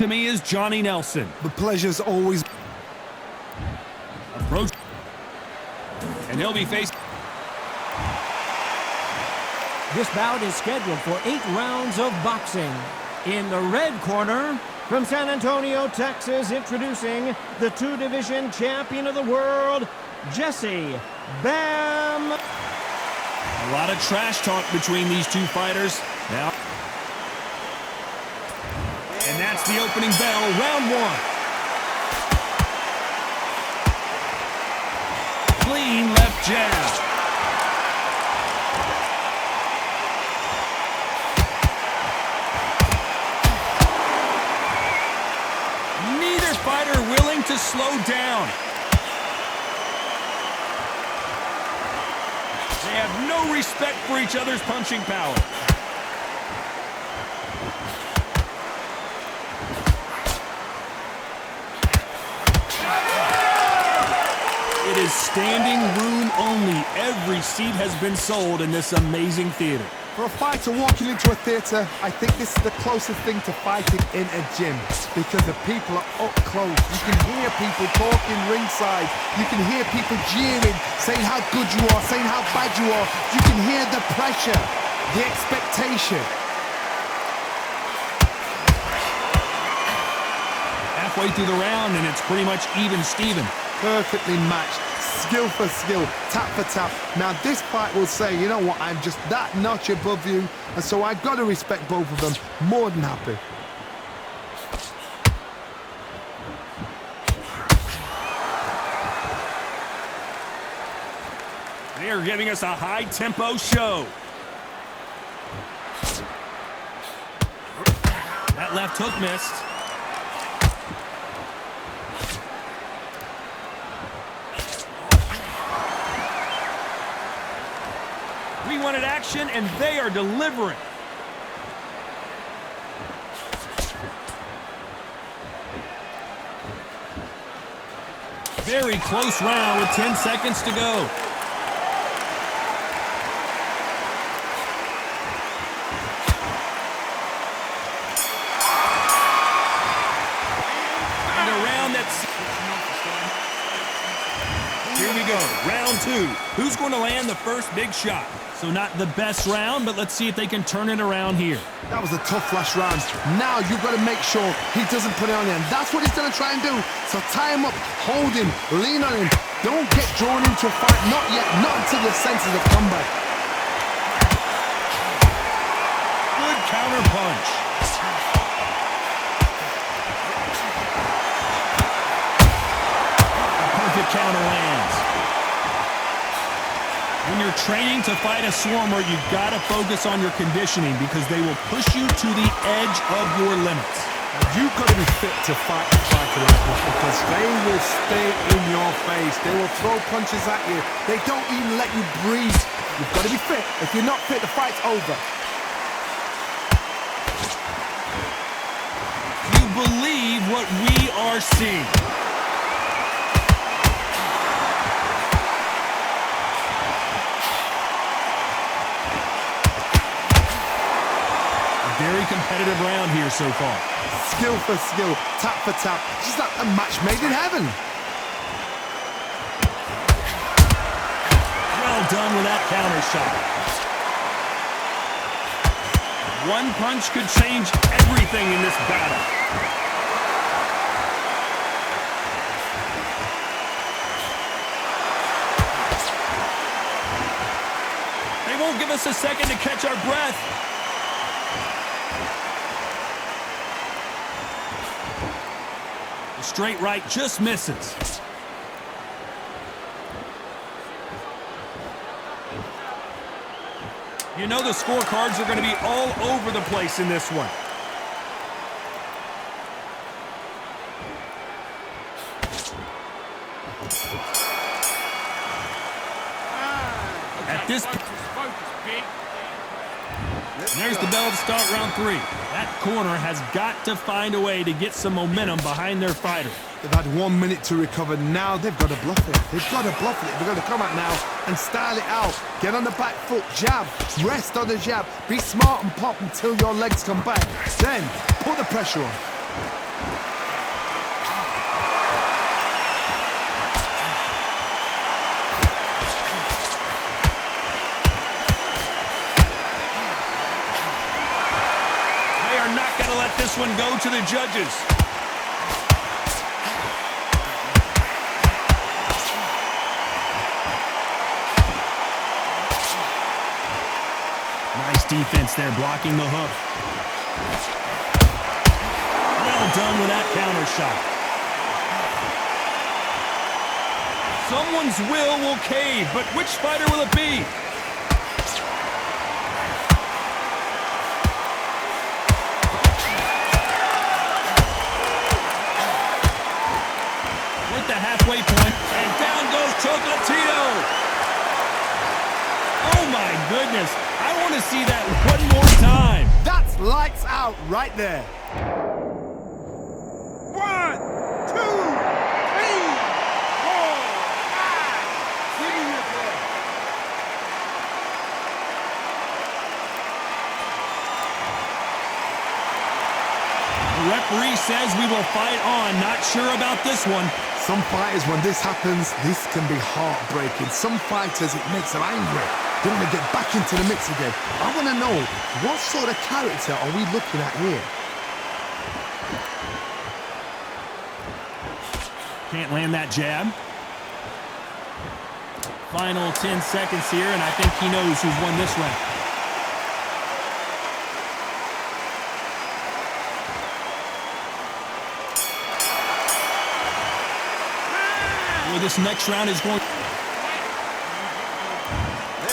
To me is Johnny Nelson. The pleasure's always... Approach. And he'll be faced. This bout is scheduled for 8 rounds of boxing. In the red corner, from San Antonio, Texas, introducing the 2-division champion of the world, Jesse Bam. A lot of trash talk between these two fighters. Now. And that's the opening bell, round 1. Clean left jab. Neither fighter willing to slow down. They have no respect for each other's punching power. It is standing room only. Every seat has been sold in this amazing theater. For a fighter walking into a theater, I think this is the closest thing to fighting in a gym because the people are up close. You can hear people talking ringside. You can hear people jeering, saying how good you are, saying how bad you are. You can hear the pressure, the expectation. Halfway through the round, and it's pretty much even Steven. Perfectly matched, skill for skill, tap for tap. Now this fight will say, you know what, I'm just that notch above you, and so I've got to respect both of them. More than happy. They are giving us a high-tempo show. That left hook missed. We wanted action, and they are delivering. Very close round with 10 seconds to go. And a round that's... Here we go, round 2. Who's going to land the first big shot? So not the best round, but let's see if they can turn it around here. That was a tough last round. Now you've got to make sure he doesn't put it on you, and that's what he's going to try and do. So tie him up, hold him, lean on him. Don't get drawn into a fight. Not yet, not until the senses have come back. Good counter punch. A perfect counter lands. When you're training to fight a swarmer, you've got to focus on your conditioning because they will push you to the edge of your limits. You've got to be fit to fight a fighter like this because they will stay in your face. They will throw punches at you. They don't even let you breathe. You've got to be fit. If you're not fit, the fight's over. You believe what we are seeing. Very competitive round here so far. Skill for skill, tap for tap, just like a match made in heaven. Well done with that counter shot. One punch could change everything in this battle. They won't give us a second to catch our breath. The straight right just misses. You know the scorecards are going to be all over the place in this one. At this point, there's the bell to start round 3. That corner has got to find a way to get some momentum behind their fighter. They've had 1 minute to recover. Now they've got to bluff it. They've got to bluff it. They've got to come out now and style it out. Get on the back foot, jab, rest on the jab. Be smart and pop until your legs come back. Then put the pressure on. the judges. Nice defense there, blocking the hook. Well done with that counter shot. Someone's will cave, but which fighter will it be? With the halfway point, and down goes Chocolatito. Oh my goodness, I want to see that one more time. That's lights out right there. 1, 2, 3, 4, 5. Give me your ball. The referee says we will fight on. Not sure about this one. Some fighters, when this happens, this can be heartbreaking. Some fighters, it makes them angry. They want to get back into the mix again. I want to know, what sort of character are we looking at here? Can't land that jab. Final 10 seconds here, and I think he knows who's won this round. Boy, this next round is going...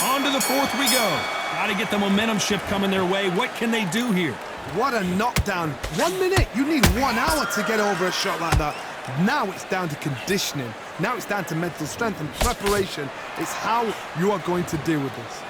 On to the fourth we go. Got to get the momentum shift coming their way. What can they do here? What a knockdown. 1 minute, you need 1 hour to get over a shot like that. Now it's down to conditioning. Now it's down to mental strength and preparation. It's how you are going to deal with this.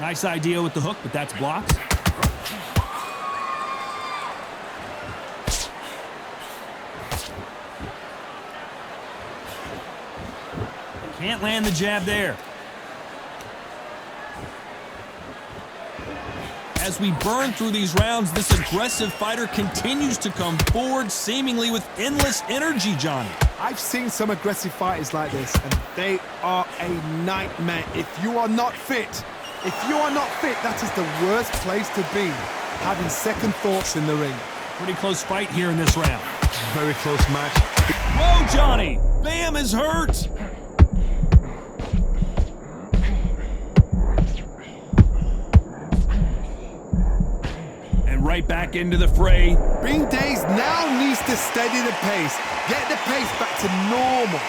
Nice idea with the hook, but that's blocked. Can't land the jab there. As we burn through these rounds, this aggressive fighter continues to come forward, seemingly with endless energy, Johnny. I've seen some aggressive fighters like this, and they are a nightmare. If you are not fit, that is the worst place to be, having second thoughts in the ring. Pretty close fight here in this round. Very close match. Whoa, Johnny! Bam is hurt! And right back into the fray. Bing Days now needs to steady the pace, get the pace back to normal.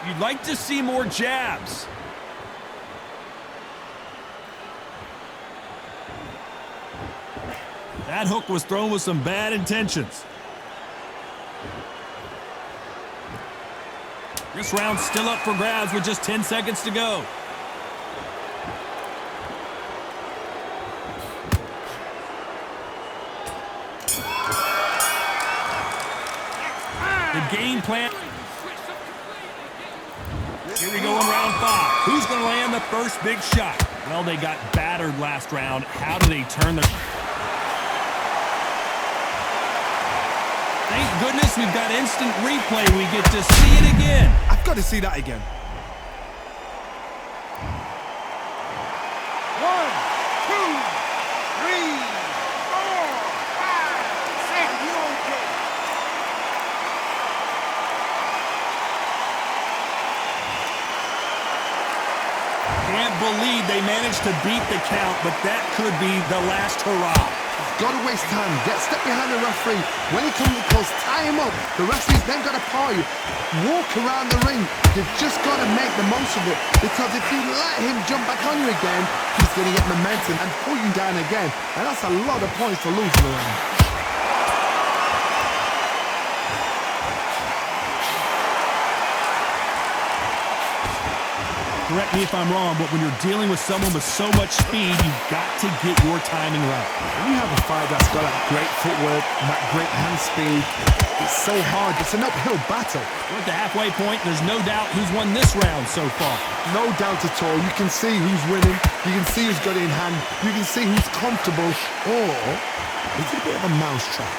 You'd like to see more jabs. That hook was thrown with some bad intentions. This round's still up for grabs with just 10 seconds to go. The game plan. Here we go in round 5. Who's going to land the first big shot? Well, they got battered last round. How do they turn their... Thank goodness we've got instant replay. We get to see it again. I've got to see that again. 1, 2, 3, 4, 5, 6. You okay? Can't believe they managed to beat the count, but that could be the last hurrah. Gotta waste time. Get step behind the referee. When he comes close, tie him up. The referee's then gotta paw you. Walk around the ring. You've just gotta make the most of it. Because if you let him jump back on you again, he's gonna get momentum and pull you down again. And that's a lot of points to lose in the round. correct me if I'm wrong, but when you're dealing with someone with so much speed, you've got to get your timing right. When you have a fight that's got that great footwork and that great hand speed, it's so hard. It's an uphill battle. We're at the halfway point. There's no doubt who's won this round so far. No doubt at all. You can see who's winning. You can see who's got it in hand. You can see who's comfortable. Or is it a bit of a mousetrap?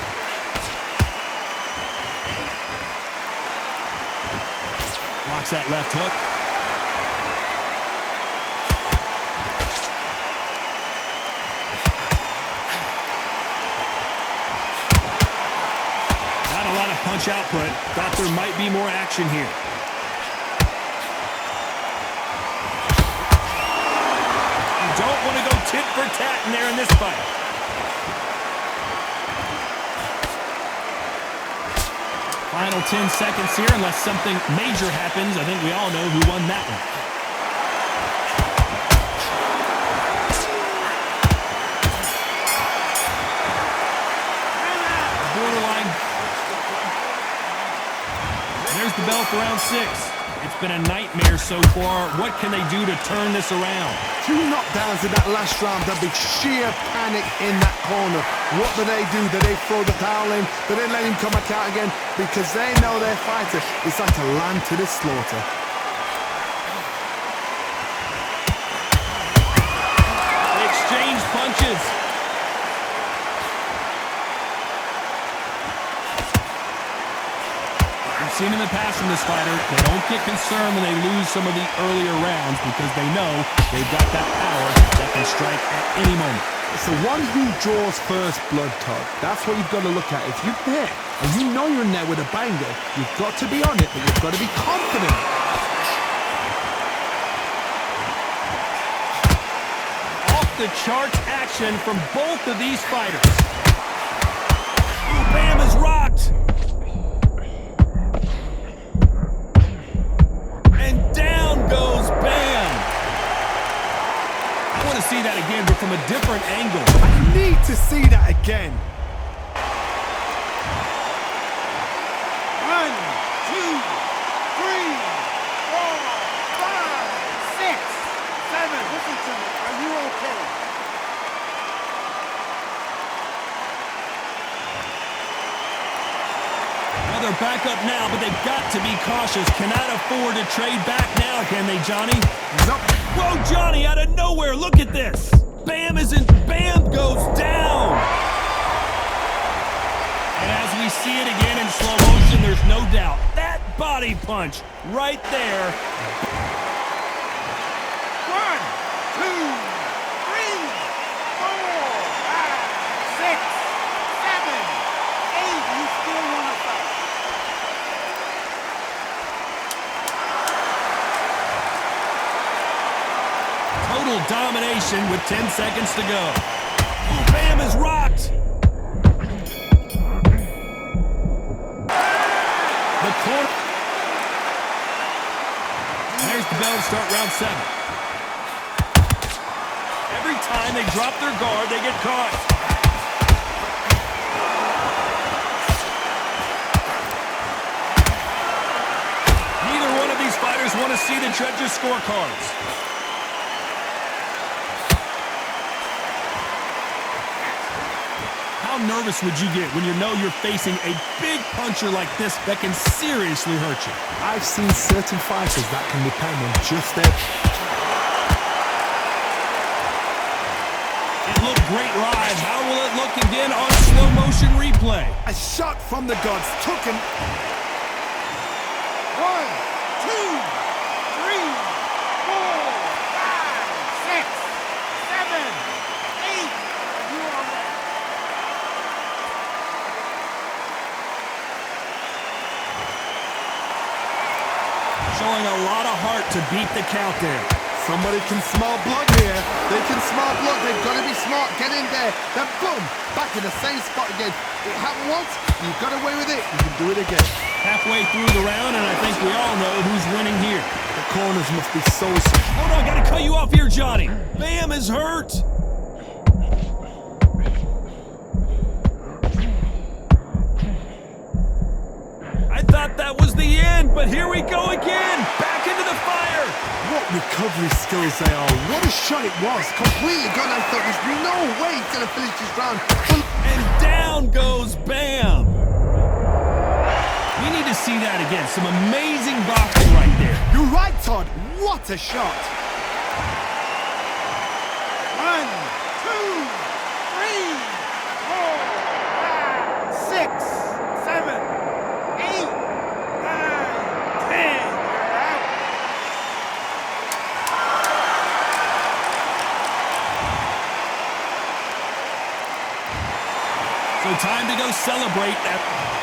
Blocks that left hook. Not a lot of punch output. Thought there might be more action here. You don't want to go tit for tat in there in this fight. Final 10 seconds here, unless something major happens. I think we all know who won that one. Borderline. There's the bell for round 6. It's been a nightmare so far. What can they do to turn this around? 2 knockdowns in that last round. There'll be sheer panic in that corner. What do? Do they throw the towel in? Do they let him come back out again? Because they know their fighter is like a lamb to the slaughter. They exchange punches. We've seen in the past from this fighter, they don't get concerned when they lose some of the earlier rounds because they know they've got that power that can strike at any moment. It's the one who draws first blood, Todd. That's what you've got to look at. If you're there and you know you're in there with a banger, you've got to be on it, but you've got to be confident. Off the charts action from both of these fighters. Ooh, Bam is rocked. And down goes Bam. I want to see that again, but from a different angle. I need to see that again. 1, 2, 3, 4, 5, 6, 7. Listen to me. Are you okay? Well, they're back up now, but they've got to be cautious. Cannot afford to trade back now, can they, Johnny? Nope. Whoa, Johnny, out of nowhere. Look at this. Bam goes down. And as we see it again in slow motion, there's no doubt. That body punch right there. 1, 2, 3, 4, 5, 6, 7, 8. You still want to fight? Total domination with 10 seconds to go. Ooh, Bam is rocked. The corner. There's the bell to start round 7. Every time they drop their guard, they get caught. Neither one of these fighters want to see the judges' scorecards. How nervous would you get when you know you're facing a big puncher like this that can seriously hurt you? I've seen certain fighters that can depend on just their... It looked great live. How will it look again on slow motion replay? A shot from the gods took him. 1, 2, 3, 4, 5, 6, 7, 8. You are ready. Showing a lot of heart to beat the count there. Somebody can smell blood here. They can smell blood. They've got to be smart. Get in there. Then boom, back in the same spot again. It happened once. You got away with it. You can do it again. Halfway through the round, and I think we all know who's winning here. The corners must be so... Hold on, gotta cut you off here, Johnny. Bam is hurt. I thought that was the end, but here we go again. Back into the fire. What recovery skills they are. What a shot it was. Completely gone. I thought there's no way he's going to finish this round. And down goes Bam. We need to see that again. Some amazing boxing right there. You're right, Todd. What a shot. 1, 2, 3, 4, 5, 6, 7, 8, 9, 10. You're out. So time to go celebrate that.